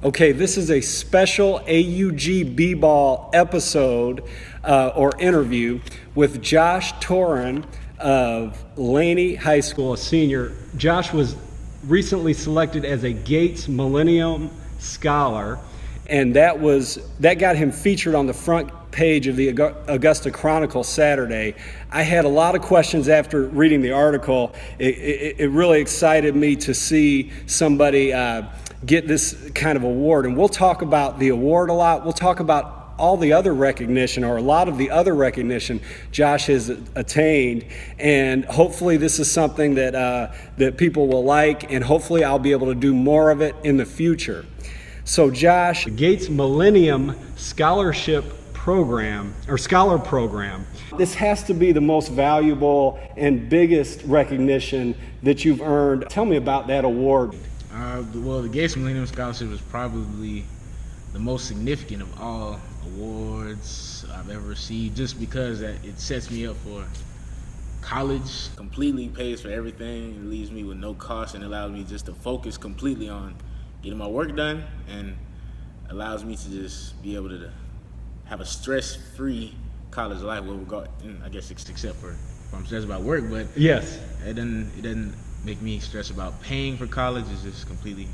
Okay, this is a special AugBball episode or interview with Josh Torrin of Laney High School, a senior. Josh was recently selected as a Gates Millennium Scholar, and that got him featured on the front page of the Augusta Chronicle Saturday. I had a lot of questions after reading the article. It really excited me to see somebody get this kind of award, and we'll talk about the award a lot. We'll talk about all the other recognition, or a lot of the other recognition Josh has attained, and hopefully this is something that people will like, and hopefully I'll be able to do more of it in the future. So Josh, the Gates Millennium Scholarship Program, or Scholar Program, this has to be the most valuable and biggest recognition that you've earned. Tell me about that award. Well, the Gates Millennium Scholarship is probably the most significant of all awards I've ever received, just because it sets me up for college. Completely pays for everything. It leaves me with no cost and allows me just to focus completely on getting my work done, and allows me to just be able to have a stress-free college life. Well, I guess except for if I'm stressed about work, but yes, it doesn't make me stress about paying for college. It's just completely,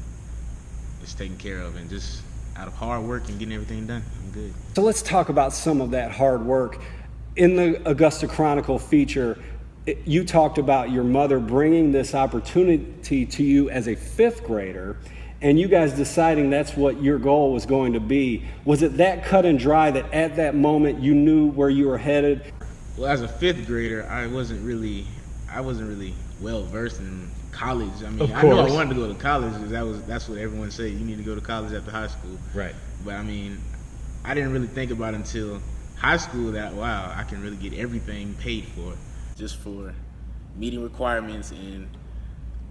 it's taken care of, and just out of hard work and getting everything done, I'm good. So let's talk about some of that hard work. In the Augusta Chronicle feature, you talked about your mother bringing this opportunity to you as a fifth grader, and you guys deciding that's what your goal was going to be. Was it that cut and dry that at that moment you knew where you were headed? Well, as a fifth grader, I wasn't really well versed in college. I mean, I knew I wanted to go to college because that's what everyone said. You need to go to college after high school. Right. But I mean, I didn't really think about it until high school that, wow, I can really get everything paid for, just for meeting requirements and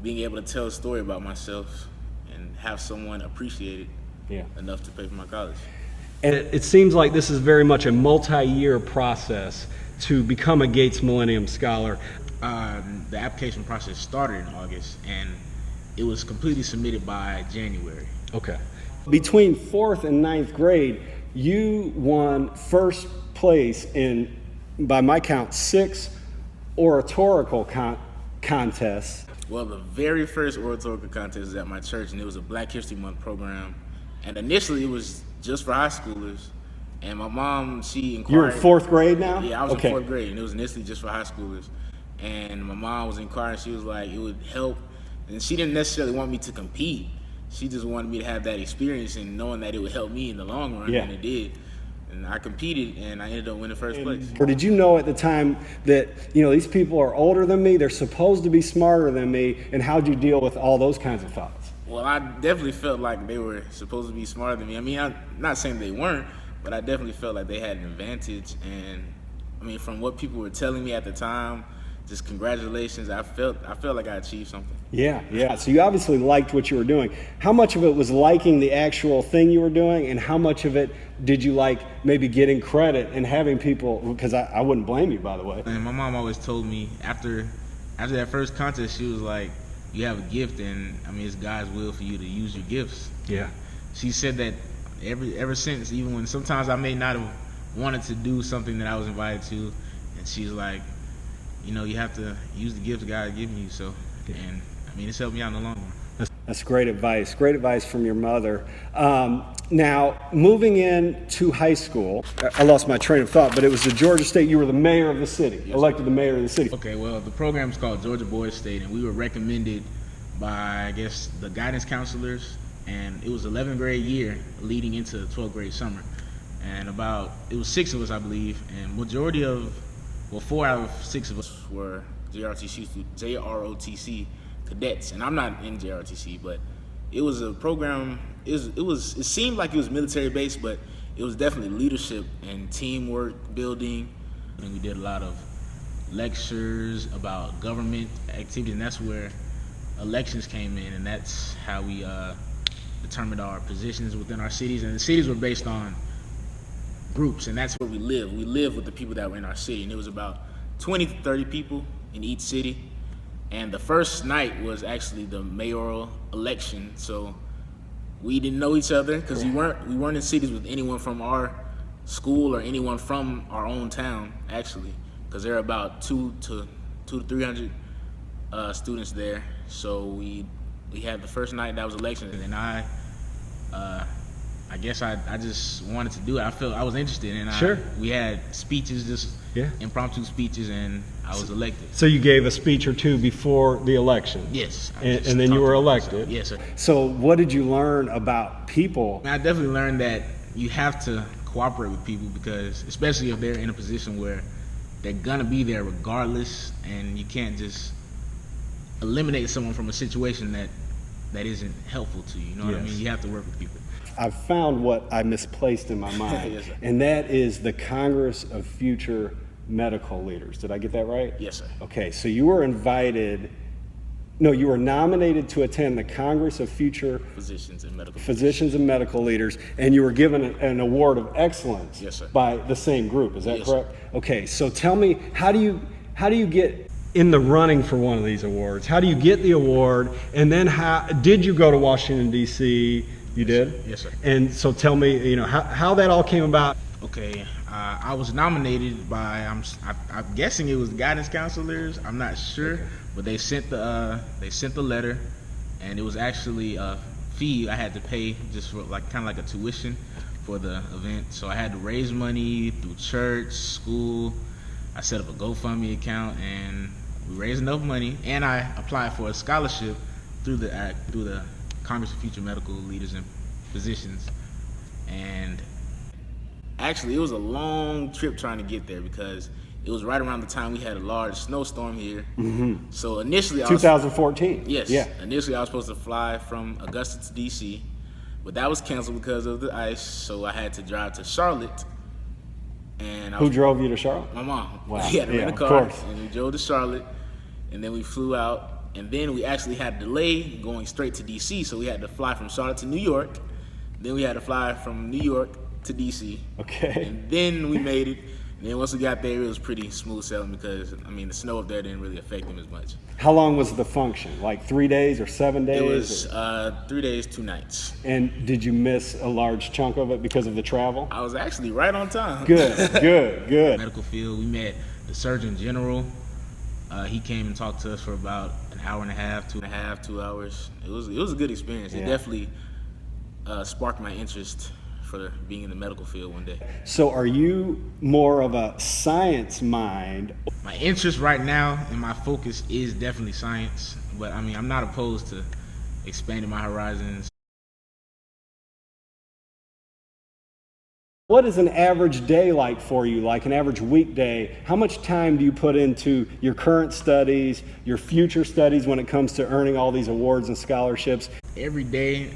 being able to tell a story about myself and have someone appreciate it enough to pay for my college. And it seems like this is very much a multi-year process to become a Gates Millennium Scholar. The application process started in August, and it was completely submitted by January. Okay. Between 4th and 9th grade, you won first place in, by my count, 6 oratorical contests. Well, the very first oratorical contest was at my church, and it was a Black History Month program. And initially, it was just for high schoolers. And my mom, she inquired. You were in 4th grade now? Yeah, I was in 4th grade, and it was initially just for high schoolers. And my mom was inquiring. She was like, it would help. And she didn't necessarily want me to compete. She just wanted me to have that experience and knowing that it would help me in the long run, and it did. And I competed, and I ended up winning first place. Or did you know at the time that, these people are older than me, they're supposed to be smarter than me, and how'd you deal with all those kinds of thoughts? Well, I definitely felt like they were supposed to be smarter than me. I mean, I'm not saying they weren't, but I definitely felt like they had an advantage. And I mean, from what people were telling me at the time, just congratulations. I felt like I achieved something. Yeah. So you obviously liked what you were doing. How much of it was liking the actual thing you were doing, and how much of it did you like maybe getting credit and having people, because I wouldn't blame you, by the way. And my mom always told me after that first contest, she was like, you have a gift, and I mean, it's God's will for you to use your gifts. Yeah. She said that ever since, even when sometimes I may not have wanted to do something that I was invited to, and she's like, you have to use the gifts God has given you. So, and I mean, it's helped me out in the long run. That's great advice. Great advice from your mother. Now, moving into high school, I lost my train of thought, but it was the Georgia State. You were the mayor of the city, elected the mayor of the city. Okay, well, the program is called Georgia Boys State, and we were recommended by, I guess, the guidance counselors, and it was 11th grade year leading into 12th grade summer. And it was 6 of us, I believe, and majority of, 4 out of 6 of us were JROTC cadets, and I'm not in JROTC, but it was a program. It seemed like it was military based, but it was definitely leadership and teamwork building. And we did a lot of lectures about government activities, and that's where elections came in, and that's how we determined our positions within our cities. And the cities were based on groups, and that's where we live. We live with the people that were in our city, and it was about 20 to 30 people in each city. And the first night was actually the mayoral election, so we didn't know each other because we weren't in cities with anyone from our school or anyone from our own town, actually, because there are about 200 to 300 students there. So we had the first night that was election, and I guess I just wanted to do it. I felt I was interested, and Sure. We had speeches, just impromptu speeches, and I was elected. So you gave a speech or two before the election? Yes. And then you were elected? Yes, sir. So what did you learn about people? I definitely learned that you have to cooperate with people, because especially if they're in a position where they're gonna be there regardless, and you can't just eliminate someone from a situation that isn't helpful to you. You know what I mean? You have to work with people. I've found what I misplaced in my mind, Yes, sir. and that is the Congress of Future Medical Leaders. Did I get that right? Yes, sir. Okay, so you were nominated to attend the Congress of Future Physicians and medical Leaders, and you were given an award of excellence Yes, sir. by the same group. Is that Yes, correct? Okay, so tell me, how do you get in the running for one of these awards? How do you get the award, and then did you go to Washington, D.C.? You did? Yes, sir. And so tell me, how that all came about. Okay, I was nominated by I'm guessing it was guidance counselors. I'm not sure, but they sent the letter, and it was actually a fee I had to pay just for kind of like a tuition for the event. So I had to raise money through church, school. I set up a GoFundMe account, and we raised enough money, and I applied for a scholarship through the Congress of Future Medical Leaders and Physicians. And actually, it was a long trip trying to get there, because it was right around the time we had a large snowstorm here. Mm-hmm. So initially, 2014. Yes. Yeah. Initially, I was supposed to fly from Augusta to DC, but that was canceled because of the ice. So I had to drive to Charlotte. And Who drove you to Charlotte? My mom. Wow. We had to rent a of car, course. and we drove to Charlotte, and then we flew out. And then we actually had a delay going straight to DC, so we had to fly from Charlotte to New York. Then we had to fly from New York to DC. Okay. And then we made it. And then once we got there, it was pretty smooth sailing, because the snow up there didn't really affect them as much. How long was the function? Like 3 days or 7 days? It was 3 days, 2 nights. And did you miss a large chunk of it because of the travel? I was actually right on time. Good. Medical field, we met the Surgeon General. He came and talked to us for about an hour and a half, 2 hours. It was a good experience. Yeah. It definitely sparked my interest for being in the medical field one day. So are you more of a science mind? My interest right now and my focus is definitely science, but I'm not opposed to expanding my horizons. What is an average day like for you, like an average weekday? How much time do you put into your current studies, your future studies when it comes to earning all these awards and scholarships? Every day,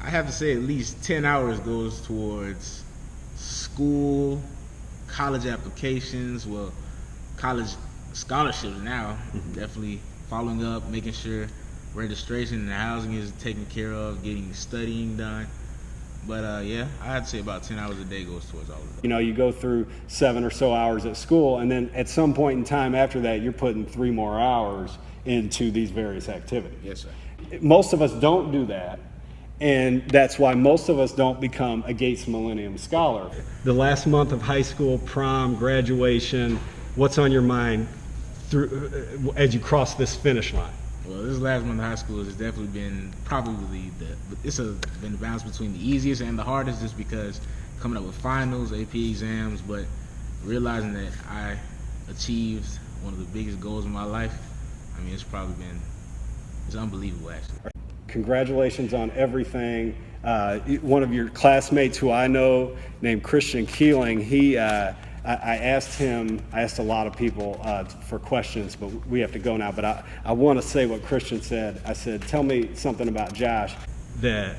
I have to say at least 10 hours goes towards school, college applications, college scholarships now. Definitely following up, making sure registration and housing is taken care of, getting studying done. But I'd say about 10 hours a day goes towards all of that. You go through 7 or so hours at school, and then at some point in time after that, you're putting 3 more hours into these various activities. Yes, sir. Most of us don't do that, and that's why most of us don't become a Gates Millennium Scholar. The last month of high school, prom, graduation, what's on your mind as you cross this finish line? Well, this last month of high school has definitely been probably been the balance between the easiest and the hardest, just because coming up with finals, AP exams, but realizing that I achieved one of the biggest goals of my life. It's unbelievable, actually. Congratulations on everything. One of your classmates who I know, named Christian Keeling, I asked a lot of people for questions, but we have to go now. But I want to say what Christian said. I said, tell me something about Josh. That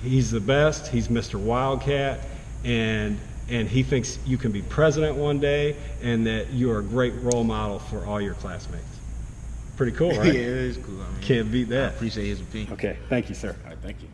he's the best, he's Mr. Wildcat, and he thinks you can be president one day, and that you're a great role model for all your classmates. Pretty cool, right? Yeah, it is cool. Can't beat that. I appreciate his opinion. Okay, thank you, sir. All right, thank you.